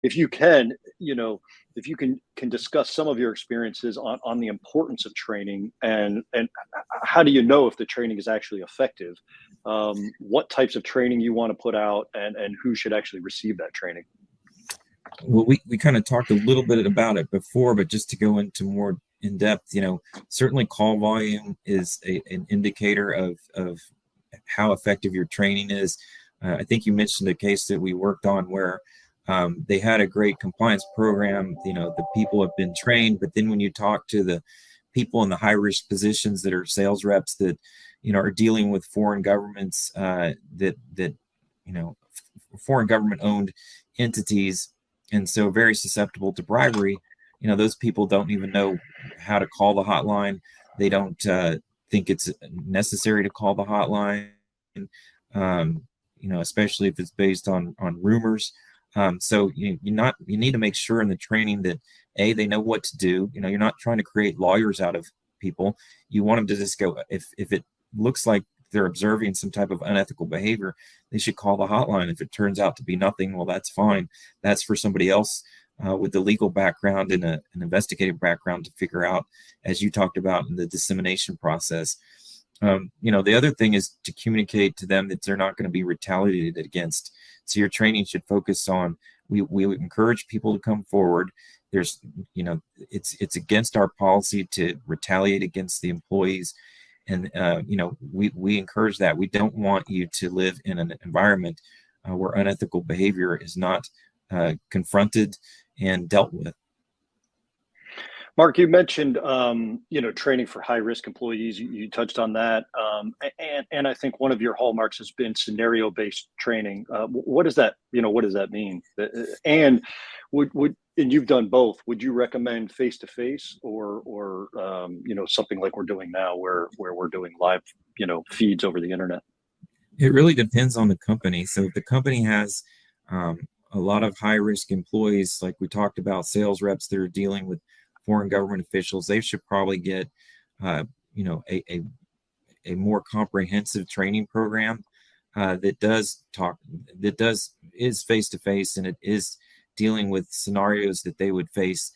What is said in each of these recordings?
if you can, if you can discuss some of your experiences on the importance of training, and how do you know if the training is actually effective? What types of training you want to put out, and who should actually receive that training? Well, we kind of talked a little bit about it before, but just to go into more in depth, certainly call volume is an indicator of how effective your training is. I think you mentioned a case that we worked on where they had a great compliance program. The people have been trained, but then when you talk to the people in the high risk positions that are sales reps that are dealing with foreign governments, that foreign government owned entities, and so very susceptible to bribery. Those people don't even know how to call the hotline. They don't think it's necessary to call the hotline. Especially if it's based on rumors. So you need to make sure in the training that they know what to do. You're not trying to create lawyers out of people. You want them to just go, if it looks like they're observing some type of unethical behavior, they should call the hotline. If it turns out to be nothing, well, that's fine. That's for somebody else with the legal background and an investigative background to figure out, as you talked about in the dissemination process. The other thing is to communicate to them that they're not going to be retaliated against. So your training should focus on, we encourage people to come forward. There's, it's against our policy to retaliate against the employees. And, we encourage that. We don't want you to live in an environment where unethical behavior is not confronted and dealt with. Mark, you mentioned training for high risk employees. You touched on that, and I think one of your hallmarks has been scenario based training. What does that mean? And and you've done both. Would you recommend face to face, or something like we're doing now, where we're doing live feeds over the internet? It really depends on the company. So if the company has a lot of high risk employees, like we talked about, sales reps that are dealing with foreign government officials, they should probably get a more comprehensive training program that is face to face, and it is dealing with scenarios that they would face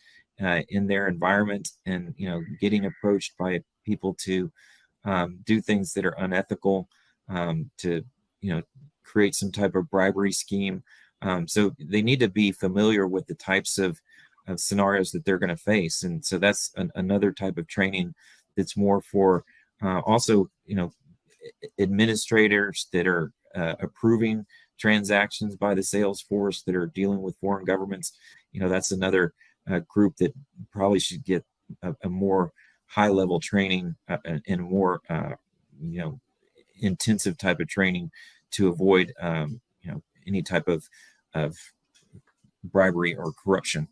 in their environment, and getting approached by people to do things that are unethical, to create some type of bribery scheme. So they need to be familiar with the types of scenarios that they're going to face, and so that's another type of training that's more for also administrators that are approving transactions by the sales force that are dealing with foreign governments. That's another group that probably should get a more high level training and more intensive type of training to avoid any type of bribery or corruption.